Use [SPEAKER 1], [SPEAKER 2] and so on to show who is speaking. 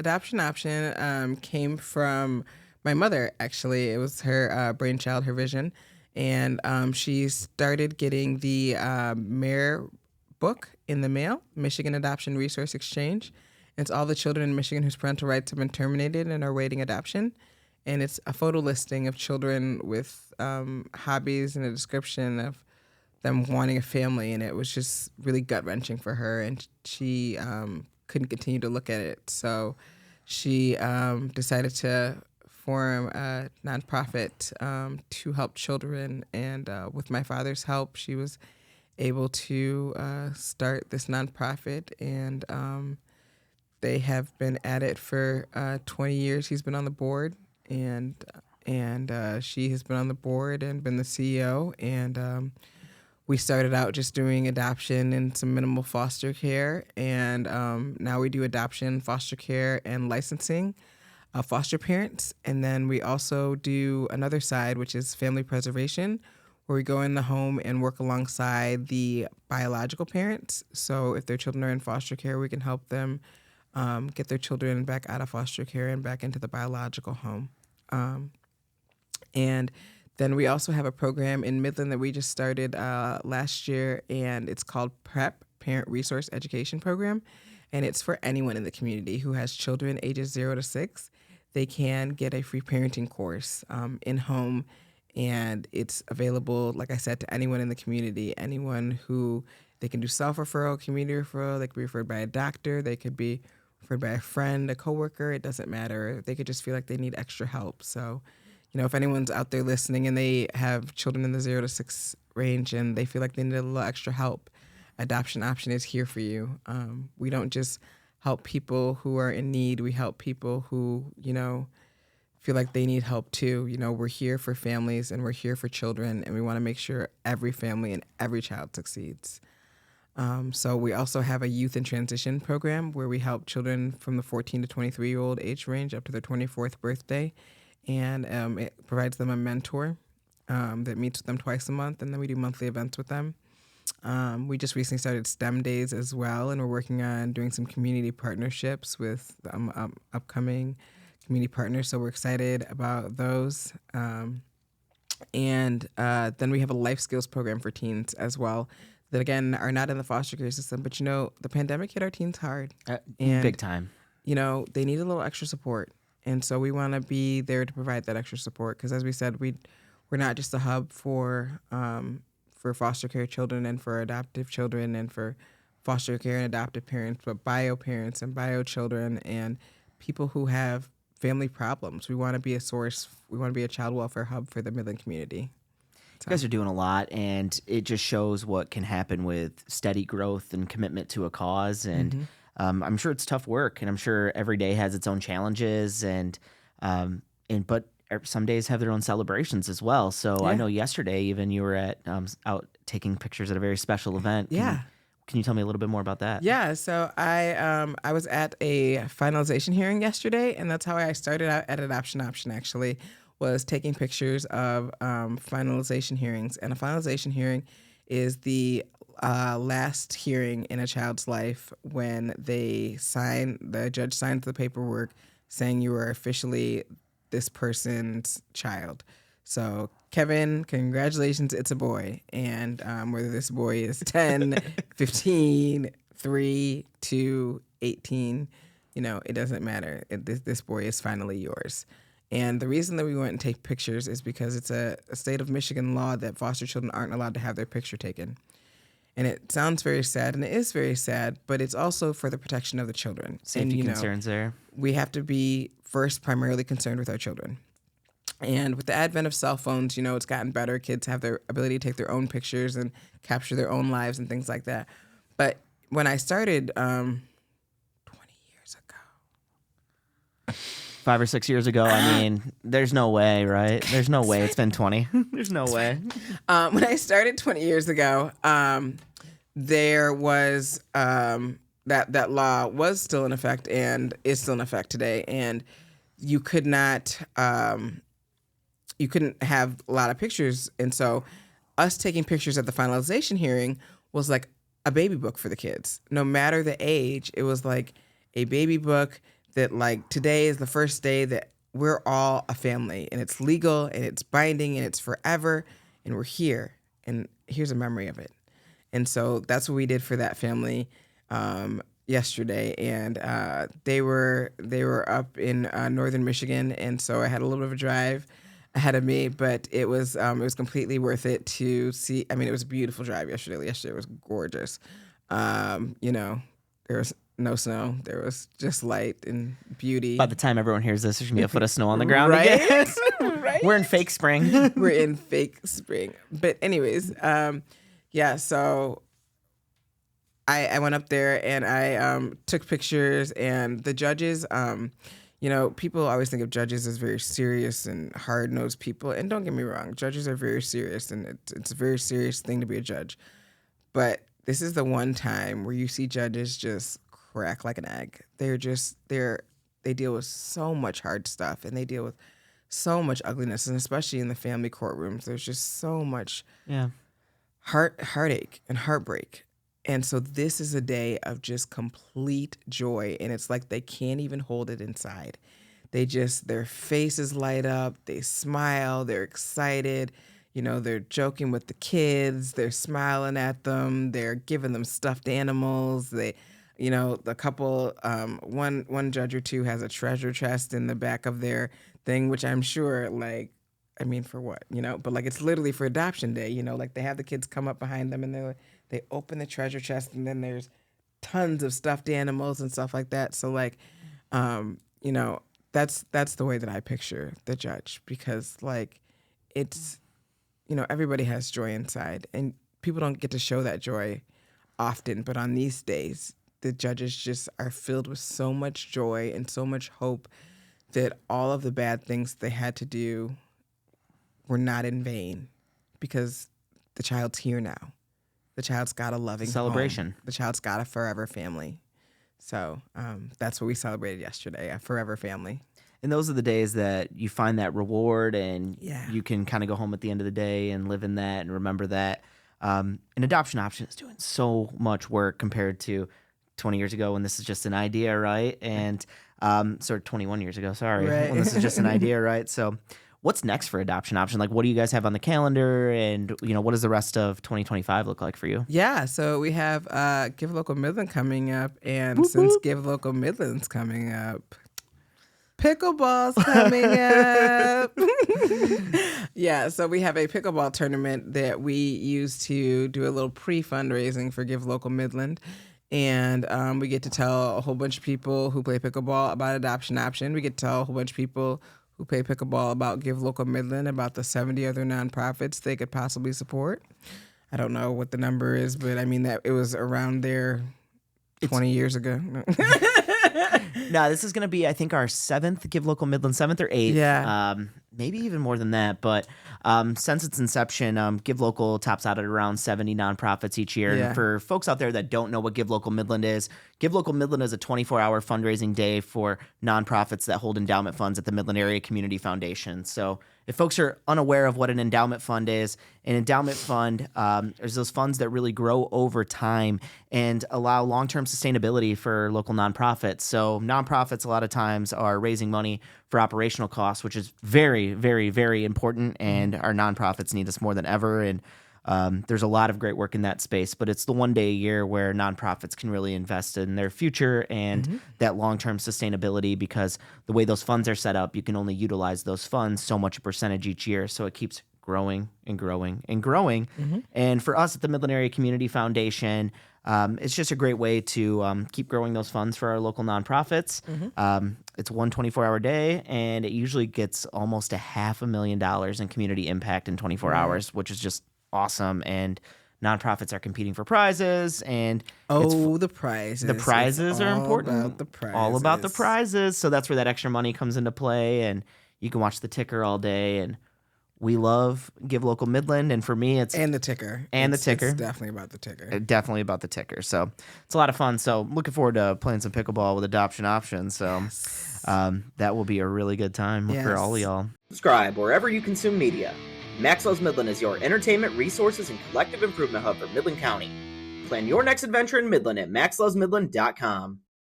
[SPEAKER 1] adoption option came from my mother, actually. It was her brainchild, her vision. And she started getting the mayor book in the mail, Michigan Adoption Resource Exchange. It's all the children in Michigan whose parental rights have been terminated and are awaiting adoption. And it's a photo listing of children with hobbies and a description of them wanting a family. And it was just really gut-wrenching for her. And she couldn't continue to look at it. So she decided to form a nonprofit to help children. And with my father's help, she was able to start this nonprofit. And they have been at it for 20 years. He's been on the board, and she has been on the board and been the CEO. And we started out just doing adoption and some minimal foster care, and now we do adoption, foster care, and licensing foster parents. And then we also do another side, which is family preservation, where we go in the home and work alongside the biological parents. So if their children are in foster care, we can help them get their children back out of foster care and back into the biological home. And then we also have a program in Midland that we just started last year, and it's called PREP, Parent Resource Education Program. And it's for anyone in the community who has children ages 0 to 6. They can get a free parenting course in-home, and it's available, like I said, to anyone in the community, anyone who they can do self-referral, community referral. They could be referred by a doctor. They could be referred by a friend, a coworker. It doesn't matter. They could just feel like they need extra help. So, if anyone's out there listening and they have children in the 0 to 6 range and they feel like they need a little extra help, Adoption Option is here for you. We don't just help people who are in need. We help people who, feel like they need help too. We're here for families and we're here for children, and we want to make sure every family and every child succeeds. So we also have a youth in transition program where we help children from the 14 to 23-year-old age range up to their 24th birthday. And it provides them a mentor that meets with them twice a month, and then we do monthly events with them. We just recently started STEM days as well, and we're working on doing some community partnerships with upcoming community partners, so we're excited about those. And then we have a life skills program for teens as well that, again, are not in the foster care system. But, the pandemic hit our teens hard. And,
[SPEAKER 2] big time.
[SPEAKER 1] They need a little extra support. And so we want to be there to provide that extra support because, as we said, we're not just a hub for foster care children and for adoptive children and for foster care and adoptive parents, but bio parents and bio children and people who have family problems. We want to be a source. We want to be a child welfare hub for the Midland community. So.
[SPEAKER 2] You guys are doing a lot, and it just shows what can happen with steady growth and commitment to a cause. And I'm sure it's tough work, and I'm sure every day has its own challenges, but some days have their own celebrations as well. So yeah. I know yesterday even you were at out taking pictures at a very special event. Can you tell me a little bit more about that?
[SPEAKER 1] Yeah, so I was at a finalization hearing yesterday, and that's how I started out at Adoption Option, actually, was taking pictures of finalization hearings. And a finalization hearing is the last hearing in a child's life when the judge signs the paperwork saying you are officially this person's child. So, Kevin, congratulations, it's a boy. And whether this boy is 10, 15, 3, 2, 18, it doesn't matter. This boy is finally yours. And the reason that we went and take pictures is because it's a state of Michigan law that foster children aren't allowed to have their picture taken. And it sounds very sad, and it is very sad, but it's also for the protection of the children.
[SPEAKER 2] Safety concerns there.
[SPEAKER 1] We have to be first primarily concerned with our children. And with the advent of cell phones, it's gotten better. Kids have their ability to take their own pictures and capture their own lives and things like that. But when I started 20 years ago.
[SPEAKER 2] 5 or 6 years ago, I mean, there's no way, right? There's no way it's been 20. There's no way.
[SPEAKER 1] When I started 20 years ago, there was that law was still in effect and is still in effect today. And you could not, you couldn't have a lot of pictures. And so us taking pictures at the finalization hearing was like a baby book for the kids. No matter the age, it was like a baby book that like today is the first day that we're all a family, and it's legal and it's binding and it's forever, and we're here, and here's a memory of it. And so that's what we did for that family yesterday, and they were up in northern Michigan, and so I had a little bit of a drive ahead of me, but it was completely worth it to see. I mean, it was a beautiful drive yesterday. Yesterday was gorgeous. There was no snow. There was just light and beauty.
[SPEAKER 2] By the time everyone hears this, there's gonna be a foot of snow on the ground
[SPEAKER 1] right?
[SPEAKER 2] again.
[SPEAKER 1] Right?
[SPEAKER 2] We're in fake spring.
[SPEAKER 1] We're in fake spring. But anyways, so I went up there and I took pictures, and the judges, people always think of judges as very serious and hard-nosed people. And don't get me wrong, judges are very serious, and it's a very serious thing to be a judge. But this is the one time where you see judges just crack like an egg. They deal with so much hard stuff, and they deal with so much ugliness, and especially in the family courtrooms, there's just so much heartache and heartbreak. And so this is a day of just complete joy, and it's like they can't even hold it inside. Their faces light up, they smile, they're excited. They're joking with the kids, they're smiling at them, they're giving them stuffed animals. The couple, one judge or two has a treasure chest in the back of their thing, which I'm sure, for what, but like it's literally for adoption day, like they have the kids come up behind them and they open the treasure chest, and then there's tons of stuffed animals and stuff like that. So like, that's the way that I picture the judge, because like it's, everybody has joy inside, and people don't get to show that joy often. But on these days, the judges just are filled with so much joy and so much hope that all of the bad things they had to do were not in vain, because the child's here now. The child's got a loving
[SPEAKER 2] celebration.
[SPEAKER 1] Home. The child's got a forever family. So that's what we celebrated yesterday, a forever family.
[SPEAKER 2] And those are the days that you find that reward, and you can kind of go home at the end of the day and live in that and remember that. An adoption option is doing so much work compared to 20 years ago when this is just an idea, right? And 21 years ago, sorry,
[SPEAKER 1] right.
[SPEAKER 2] When this is just an idea, right? So what's next for adoption option? Like, what do you guys have on the calendar, and what does the rest of 2025 look like for you?
[SPEAKER 1] Yeah, so we have Give Local Midland coming up, and since Give Local Midland's coming up, pickleball's coming up. Yeah, so we have a pickleball tournament that we use to do a little pre-fundraising for Give Local Midland. And we get to tell a whole bunch of people who play pickleball about adoption option. We get to tell a whole bunch of people who play pickleball about Give Local Midland, about the 70 other nonprofits they could possibly support. I don't know what the number is, but I mean that it was around there 20 years ago.
[SPEAKER 2] No, this is going to be, I think, our 7th Give Local Midland, 7th or 8th.
[SPEAKER 1] Yeah.
[SPEAKER 2] Maybe even more than that. But since its inception, Give Local tops out at around 70 nonprofits each year.
[SPEAKER 1] Yeah.
[SPEAKER 2] And for folks out there that don't know what Give Local Midland is, Give Local Midland is a 24-hour fundraising day for nonprofits that hold endowment funds at the Midland Area Community Foundation. So if folks are unaware of what an endowment fund is, an endowment fund is those funds that really grow over time and allow long-term sustainability for local nonprofits. So nonprofits a lot of times are raising money for operational costs, which is very, very, very important, and our nonprofits need us more than ever. And there's a lot of great work in that space, but it's the one day a year where nonprofits can really invest in their future and that long-term sustainability, because the way those funds are set up, you can only utilize those funds so much a percentage each year. So it keeps growing and growing and growing. And for us at the Midland Area Community Foundation, it's just a great way to keep growing those funds for our local nonprofits. It's one 24-hour day, and it usually gets almost $500,000 in community impact in 24 hours, which is just awesome. And nonprofits are competing for prizes, and
[SPEAKER 1] the prizes.
[SPEAKER 2] The prizes are important.
[SPEAKER 1] All
[SPEAKER 2] about the prizes. So that's where that extra money comes into play, and you can watch the ticker all day. And we love Give Local Midland, and for me, it's
[SPEAKER 1] and the ticker.
[SPEAKER 2] It's
[SPEAKER 1] definitely about the ticker.
[SPEAKER 2] Definitely about the ticker. So it's a lot of fun. So looking forward to playing some pickleball with adoption options. So that will be a really good time for all of y'all. Subscribe wherever you consume media. Maxwell's Midland is your entertainment, resources, and collective improvement hub for Midland County. Plan your next adventure in Midland at maxwellsmidland.com.